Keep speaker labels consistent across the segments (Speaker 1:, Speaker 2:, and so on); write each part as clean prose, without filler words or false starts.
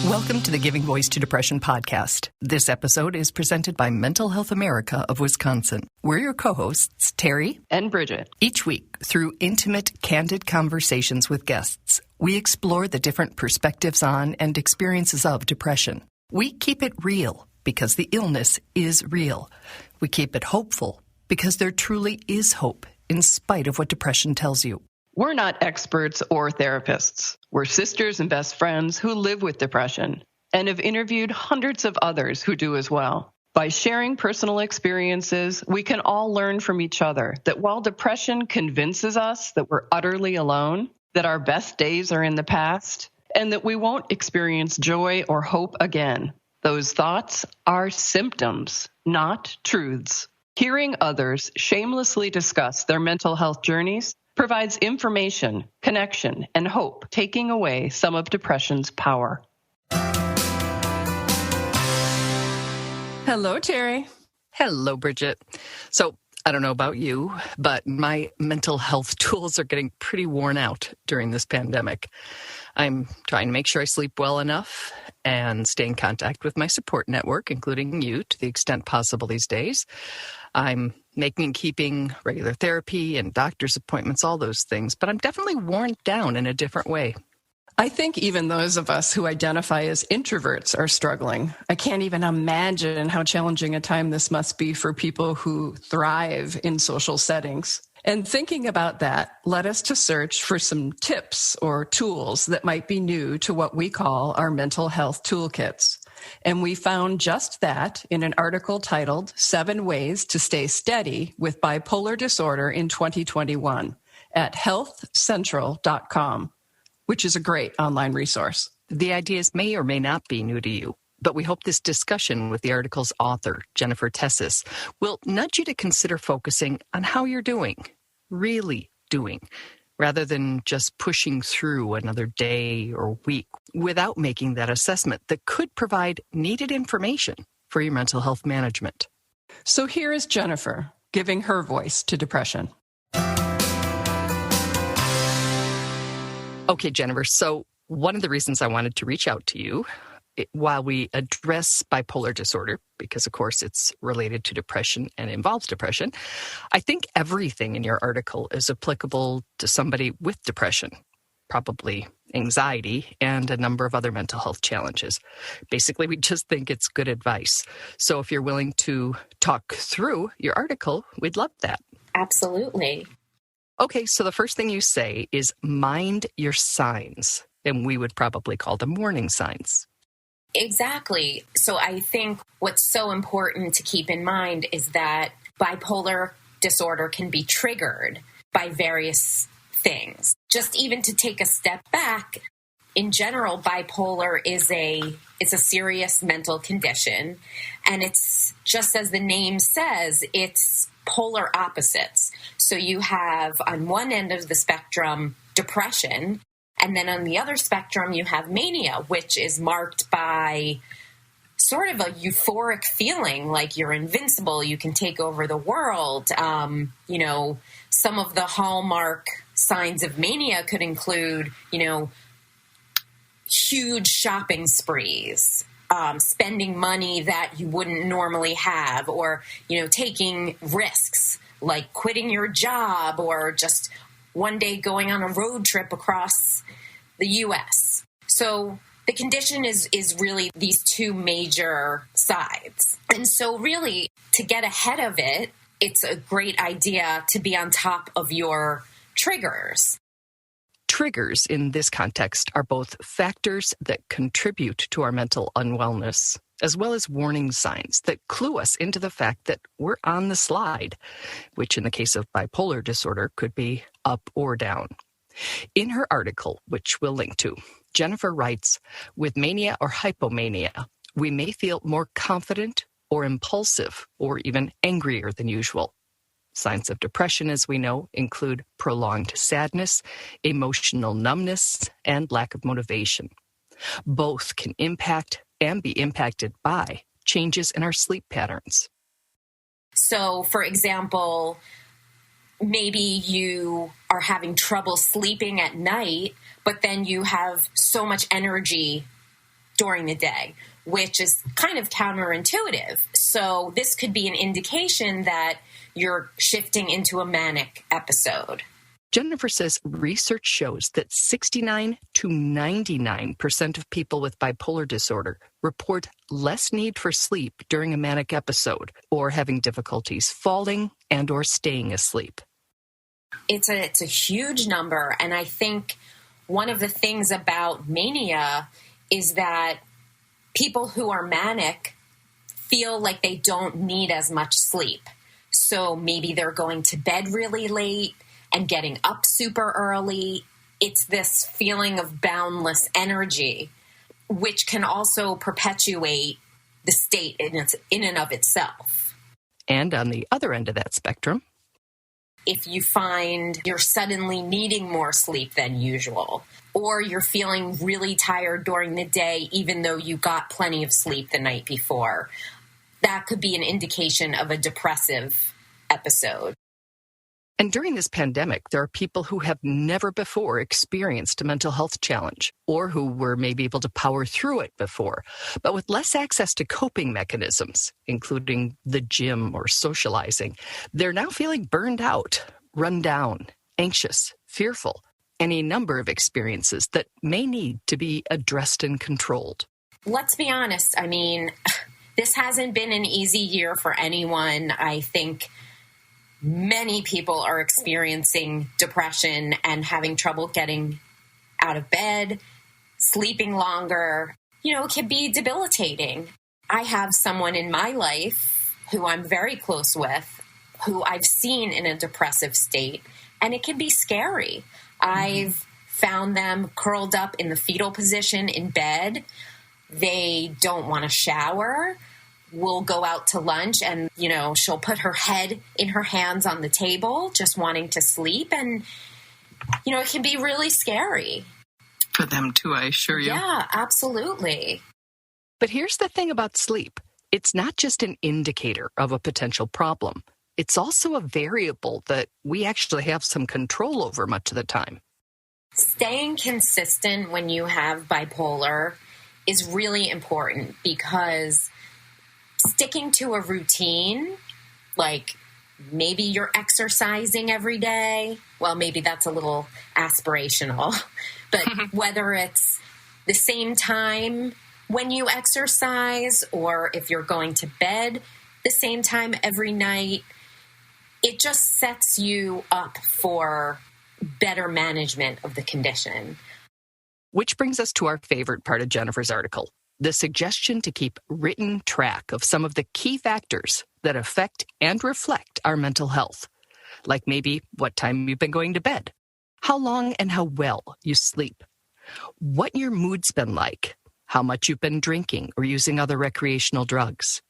Speaker 1: Welcome to the Giving Voice to Depression podcast. This episode is presented by Mental Health America of Wisconsin. We're your co-hosts, Terry
Speaker 2: and Bridget.
Speaker 1: Each week, through intimate, candid conversations with guests, we explore the different perspectives on and experiences of depression. We keep it real because the illness is real. We keep it hopeful because there truly is hope in spite of what depression tells you.
Speaker 2: We're not experts or therapists. We're sisters and best friends who live with depression and have interviewed hundreds of others who do as well. By sharing personal experiences, we can all learn from each other that while depression convinces us that we're utterly alone, that our best days are in the past, and that we won't experience joy or hope again, those thoughts are symptoms, not truths. Hearing others shamelessly discuss their mental health journeys provides information, connection, and hope, taking away some of depression's power.
Speaker 3: Hello, Terry.
Speaker 1: Hello, Bridget. So, I don't know about you, but my mental health tools are getting pretty worn out during this pandemic. I'm trying to make sure I sleep well enough and stay in contact with my support network, including you, to the extent possible these days. I'm making and keeping regular therapy and doctor's appointments, all those things, but I'm definitely worn down in a different way.
Speaker 3: I think even those of us who identify as introverts are struggling. I can't even imagine how challenging a time this must be for people who thrive in social settings. And thinking about that led us to search for some tips or tools that might be new to what we call our mental health toolkits. And we found just that in an article titled 7 Ways to Stay Steady with Bipolar Disorder in 2021 at healthcentral.com, which is a great online resource.
Speaker 1: The ideas may or may not be new to you, but we hope this discussion with the article's author, Jennifer Tzeses, will nudge you to consider focusing on how you're doing, really doing, rather than just pushing through another day or week without making that assessment that could provide needed information for your mental health management.
Speaker 3: So here is Jennifer giving her voice to depression.
Speaker 1: Okay, Jennifer, so one of the reasons I wanted to reach out to you while we address bipolar disorder, because of course it's related to depression and involves depression, I think everything in your article is applicable to somebody with depression, probably anxiety, and a number of other mental health challenges. Basically, we just think it's good advice. So if you're willing to talk through your article, we'd love that.
Speaker 4: Absolutely.
Speaker 1: Okay, so the first thing you say is mind your signs, and we would probably call them warning signs.
Speaker 4: Exactly. So I think what's so important to keep in mind is that bipolar disorder can be triggered by various things. Just even to take a step back, in general, bipolar is it's a serious mental condition, and it's just as the name says, it's polar opposites. So you have on one end of the spectrum depression, and then on the other spectrum, you have mania, which is marked by sort of a euphoric feeling like you're invincible, you can take over the world. Some of the hallmark signs of mania could include, huge shopping sprees, spending money that you wouldn't normally have, or, taking risks like quitting your job or just one day going on a road trip across the U.S. So the condition is really these two major sides. And so really, to get ahead of it, it's a great idea to be on top of your triggers.
Speaker 1: Triggers in this context are both factors that contribute to our mental unwellness, as well as warning signs that clue us into the fact that we're on the slide, which in the case of bipolar disorder could be up or down. In her article, which we'll link to, Jennifer writes, with mania or hypomania, we may feel more confident or impulsive or even angrier than usual. Signs of depression, as we know, include prolonged sadness, emotional numbness, and lack of motivation. Both can impact and be impacted by changes in our sleep patterns.
Speaker 4: So, for example, maybe you are having trouble sleeping at night, but then you have so much energy during the day, which is kind of counterintuitive. So this could be an indication that you're shifting into a manic episode.
Speaker 1: Jennifer says research shows that 69 to 99% of people with bipolar disorder report less need for sleep during a manic episode or having difficulties falling and or staying asleep.
Speaker 4: It's a huge number. And I think one of the things about mania is that people who are manic feel like they don't need as much sleep. So maybe they're going to bed really late and getting up super early. It's this feeling of boundless energy, which can also perpetuate the state in and of itself.
Speaker 1: And on the other end of that spectrum,
Speaker 4: if you find you're suddenly needing more sleep than usual, or you're feeling really tired during the day, even though you got plenty of sleep the night before, that could be an indication of a depressive episode.
Speaker 1: And during this pandemic, there are people who have never before experienced a mental health challenge, or who were maybe able to power through it before, but with less access to coping mechanisms, including the gym or socializing. They're now feeling burned out, run down, anxious, fearful, any number of experiences that may need to be addressed and controlled.
Speaker 4: Let's be honest. I mean, this hasn't been an easy year for anyone. I think many people are experiencing depression and having trouble getting out of bed, sleeping longer. You know, it can be debilitating. I have someone in my life who I'm very close with, who I've seen in a depressive state, and it can be scary. I've found them curled up in the fetal position in bed. They don't want to shower. We'll go out to lunch and, you know, she'll put her head in her hands on the table, just wanting to sleep. And, you know, it can be really scary.
Speaker 2: For them too, I assure you.
Speaker 4: Yeah, absolutely.
Speaker 1: But here's the thing about sleep. It's not just an indicator of a potential problem. It's also a variable that we actually have some control over much of the time.
Speaker 4: Staying consistent when you have bipolar is really important, because sticking to a routine, like maybe you're exercising every day. Well, maybe that's a little aspirational, but whether it's the same time when you exercise, or if you're going to bed the same time every night, it just sets you up for better management of the condition.
Speaker 1: Which brings us to our favorite part of Jennifer's article, the suggestion to keep written track of some of the key factors that affect and reflect our mental health, like maybe what time you've been going to bed, how long and how well you sleep, what your mood's been like, how much you've been drinking or using other recreational drugs,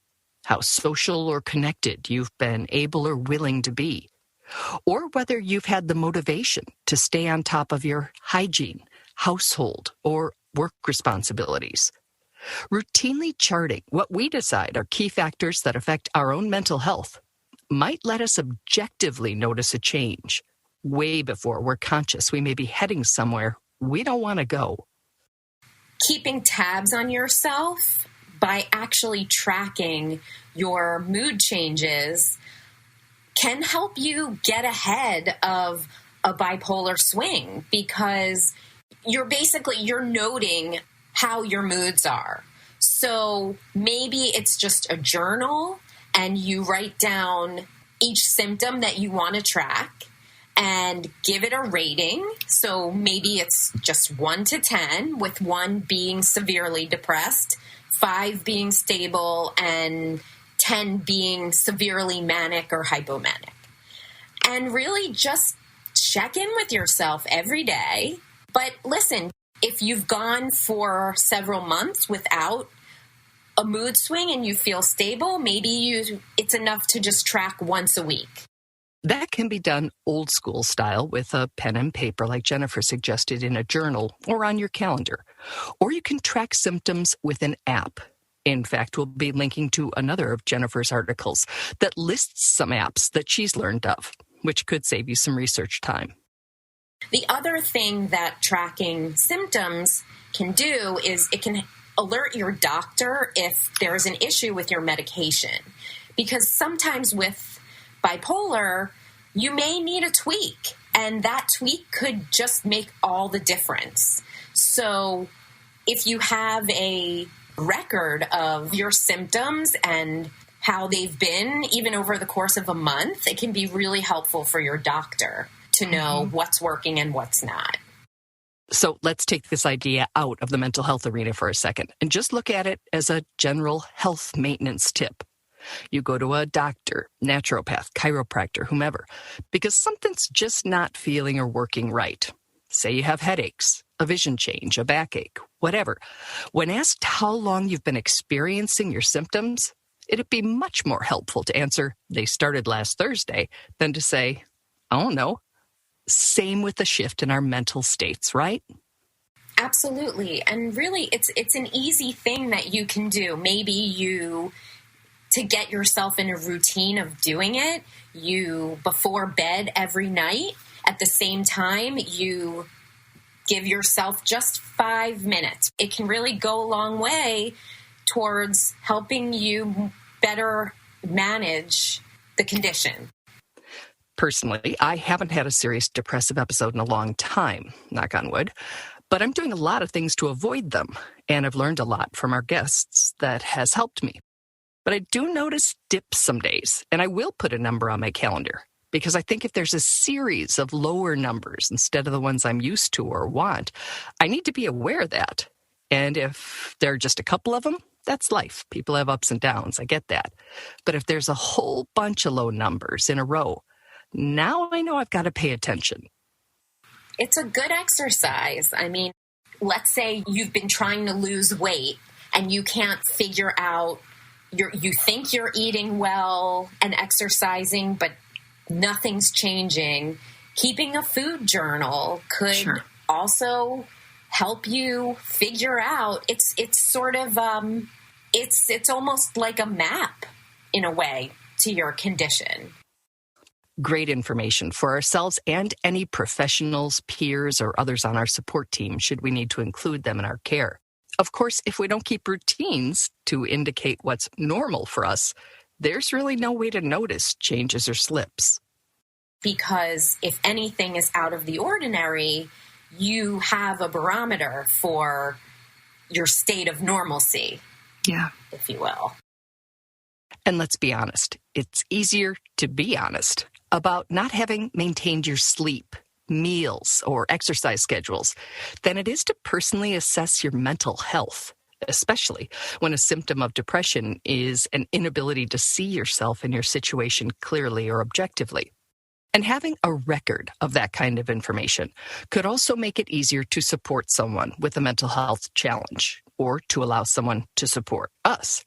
Speaker 1: how social or connected you've been able or willing to be, or whether you've had the motivation to stay on top of your hygiene, household, or work responsibilities. Routinely charting what we decide are key factors that affect our own mental health might let us objectively notice a change way before we're conscious we may be heading somewhere we don't want to go.
Speaker 4: Keeping tabs on yourself by actually tracking your mood changes can help you get ahead of a bipolar swing, because you're noting how your moods are. So maybe it's just a journal and you write down each symptom that you want to track and give it a rating. So maybe it's just 1 to 10, with 1 being severely depressed, 5 being stable, and 10 being severely manic or hypomanic. And really just check in with yourself every day. But listen, if you've gone for several months without a mood swing and you feel stable, maybe it's enough to just track once a week.
Speaker 1: That can be done old school style with a pen and paper, like Jennifer suggested, in a journal or on your calendar. Or you can track symptoms with an app. In fact, we'll be linking to another of Jennifer's articles that lists some apps that she's learned of, which could save you some research time.
Speaker 4: The other thing that tracking symptoms can do is it can alert your doctor if there's an issue with your medication. Because sometimes with bipolar, you may need a tweak, and that tweak could just make all the difference. So if you have a record of your symptoms and how they've been, even over the course of a month, it can be really helpful for your doctor to know what's working and what's not.
Speaker 1: So let's take this idea out of the mental health arena for a second and just look at it as a general health maintenance tip. You go to a doctor, naturopath, chiropractor, whomever, because something's just not feeling or working right. Say you have headaches, a vision change, a backache, whatever. When asked how long you've been experiencing your symptoms, it'd be much more helpful to answer, they started last Thursday, than to say, I don't know. Same with the shift in our mental states, right?
Speaker 4: Absolutely. And really, it's an easy thing that you can do. Maybe to get yourself in a routine of doing it, you, before bed every night, at the same time, you give yourself just 5 minutes. It can really go a long way towards helping you better manage the condition.
Speaker 1: Personally, I haven't had a serious depressive episode in a long time, knock on wood, but I'm doing a lot of things to avoid them, and I've learned a lot from our guests that has helped me. But I do notice dips some days, and I will put a number on my calendar, because I think if there's a series of lower numbers instead of the ones I'm used to or want, I need to be aware of that. And if there are just a couple of them, that's life. People have ups and downs. I get that. But if there's a whole bunch of low numbers in a row, now I know I've got to pay attention.
Speaker 4: It's a good exercise. I mean, let's say you've been trying to lose weight and you can't figure out, you think you're eating well and exercising, but nothing's changing. Keeping a food journal could also help you figure out. It's sort of, it's almost like a map in a way to your condition.
Speaker 1: Great information for ourselves and any professionals, peers, or others on our support team should we need to include them in our care. Of course, if we don't keep routines to indicate what's normal for us, there's really no way to notice changes or slips.
Speaker 4: Because if anything is out of the ordinary, you have a barometer for your state of normalcy, if you will.
Speaker 1: And let's be honest, it's easier to be honest about not having maintained your sleep, meals, or exercise schedules than it is to personally assess your mental health, especially when a symptom of depression is an inability to see yourself and your situation clearly or objectively. And having a record of that kind of information could also make it easier to support someone with a mental health challenge or to allow someone to support us.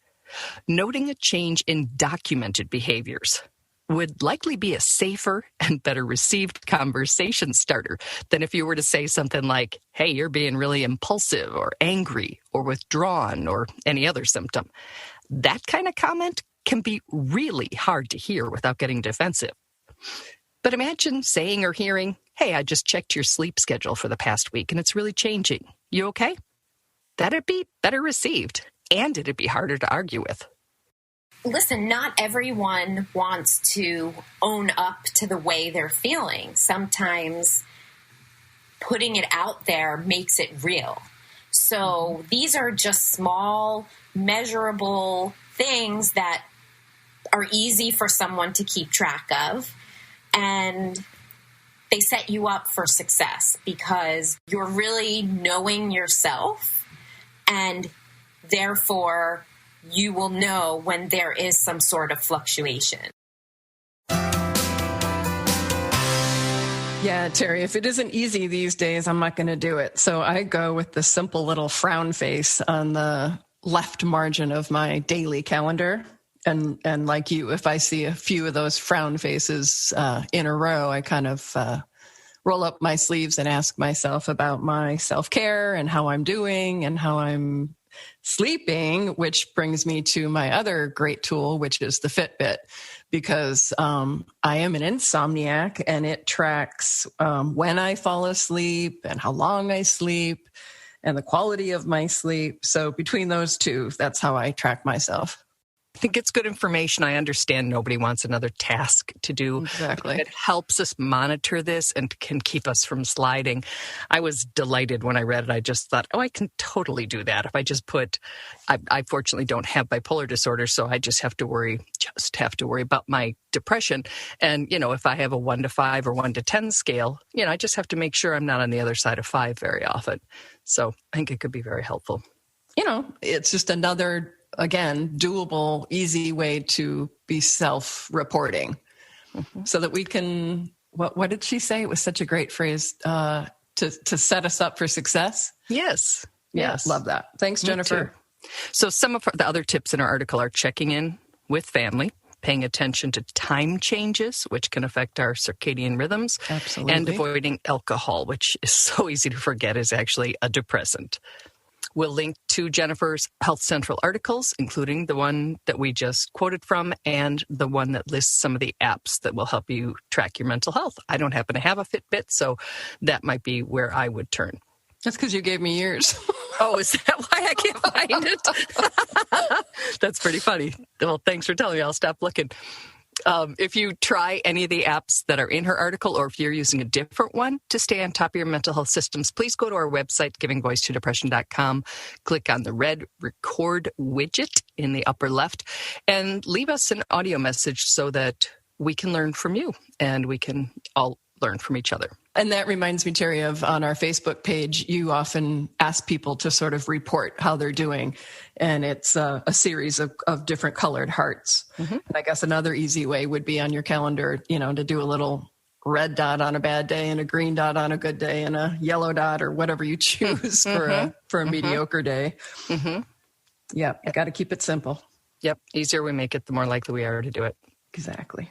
Speaker 1: Noting a change in documented behaviors would likely be a safer and better received conversation starter than if you were to say something like, hey, you're being really impulsive or angry or withdrawn or any other symptom. That kind of comment can be really hard to hear without getting defensive. But imagine saying or hearing, hey, I just checked your sleep schedule for the past week and it's really changing. You okay? That'd be better received, and it'd be harder to argue with.
Speaker 4: Listen, not everyone wants to own up to the way they're feeling. Sometimes putting it out there makes it real. So these are just small, measurable things that are easy for someone to keep track of. And they set you up for success because you're really knowing yourself, and therefore you will know when there is some sort of fluctuation.
Speaker 3: Yeah, Terry, if it isn't easy these days, I'm not going to do it. So I go with the simple little frown face on the left margin of my daily calendar. And like you, if I see a few of those frown faces in a row, I kind of roll up my sleeves and ask myself about my self-care and how I'm doing and how I'm sleeping, which brings me to my other great tool, which is the Fitbit, because I am an insomniac and it tracks when I fall asleep and how long I sleep. and the quality of my sleep. So between those two, that's how I track myself.
Speaker 1: I think it's good information. I understand nobody wants another task to do.
Speaker 3: Exactly.
Speaker 1: It helps us monitor this and can keep us from sliding. I was delighted when I read it. I just thought, I can totally do that. If I just I fortunately don't have bipolar disorder, so I just have to worry about my depression. And, if I have a 1 to 5 or 1 to 10 scale, I just have to make sure I'm not on the other side of 5 very often. So I think it could be very helpful.
Speaker 3: It's just another, again, doable, easy way to be self-reporting so that we can, what did she say? It was such a great phrase, to set us up for success.
Speaker 1: Yes. Yes.
Speaker 3: Love that. Thanks, Jennifer.
Speaker 1: So some of the other tips in our article are checking in with family, paying attention to time changes, which can affect our circadian rhythms.
Speaker 3: Absolutely.
Speaker 1: And avoiding alcohol, which is so easy to forget is actually a depressant. We'll link to Jennifer's Health Central articles, including the one that we just quoted from and the one that lists some of the apps that will help you track your mental health. I don't happen to have a Fitbit, so that might be where I would turn.
Speaker 3: That's because you gave me yours.
Speaker 1: Oh, is that why I can't find it? That's pretty funny. Well, thanks for telling me. I'll stop looking. If you try any of the apps that are in her article, or if you're using a different one to stay on top of your mental health systems, please go to our website, givingvoicetodepression.com, click on the red record widget in the upper left, and leave us an audio message so that we can learn from you and we can all learn from each other.
Speaker 3: And that reminds me, Terry, of on our Facebook page, you often ask people to sort of report how they're doing. And it's a series of different colored hearts. Mm-hmm. And I guess another easy way would be on your calendar, to do a little red dot on a bad day and a green dot on a good day and a yellow dot or whatever you choose for a mediocre day. Mm-hmm. Yeah, you got to keep it simple.
Speaker 1: Yep. Easier we make it, the more likely we are to do it.
Speaker 3: Exactly.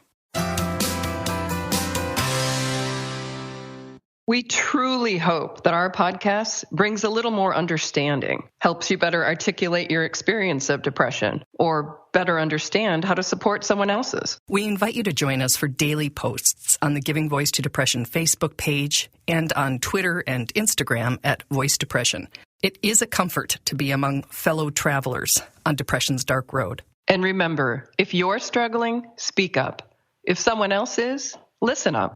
Speaker 2: We truly hope that our podcast brings a little more understanding, helps you better articulate your experience of depression, or better understand how to support someone else's.
Speaker 1: We invite you to join us for daily posts on the Giving Voice to Depression Facebook page and on Twitter and Instagram at Voice Depression. It is a comfort to be among fellow travelers on depression's dark road.
Speaker 2: And remember, if you're struggling, speak up. If someone else is, listen up.